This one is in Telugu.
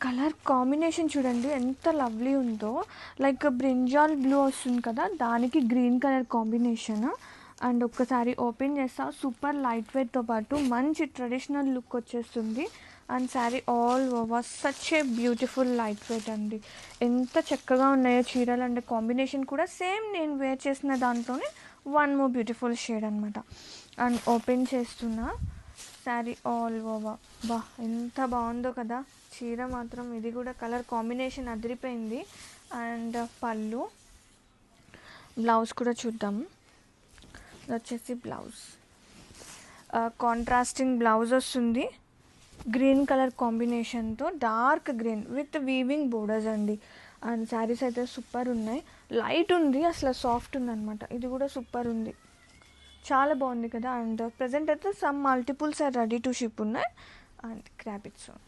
కలర్ కాంబినేషన్ చూడండి ఎంత లవ్లీ ఉందో. లైక్ బ్రింజాల్ బ్లూ వస్తుంది కదా, దానికి గ్రీన్ కలర్ కాంబినేషన్. అండ్ ఒక్కసారి ఓపెన్ చేస్తా, సూపర్ లైట్ వెయిట్తో పాటు మంచి ట్రెడిషనల్ లుక్ వచ్చేస్తుంది. And sari all over such a beautiful light weight అండి. ఎంత చక్కగా ఉన్నాయో చీరలు. అండ్ కాంబినేషన్ కూడా సేమ్ నేను వేర్ చేసిన దాంట్లోనే వన్ మోర్ బ్యూటిఫుల్ షేడ్ అనమాట. అండ్ ఓపెన్ చేస్తున్నా, శారీ ఆల్ ఓవర్ బా ఎంత బాగుందో కదా చీర మాత్రం. ఇది కూడా కలర్ కాంబినేషన్ అదిరిపోయింది. అండ్ పళ్ళు, బ్లౌజ్ కూడా చూద్దాము. ఇది వచ్చేసి బ్లౌజ్, కాంట్రాస్టింగ్ బ్లౌజ్ వస్తుంది. గ్రీన్ కలర్ కాంబినేషన్తో dark green with weaving borders అండి. అండ్ శారీస్ అయితే సూపర్ ఉన్నాయి. లైట్ ఉంది, అసలు సాఫ్ట్ ఉంది అనమాట. ఇది కూడా సూపర్ ఉంది, చాలా బాగుంది కదా. అండ్ ప్రజెంట్ అయితే some multiples are ready to ship ఉన్నాయి. And grab it soon.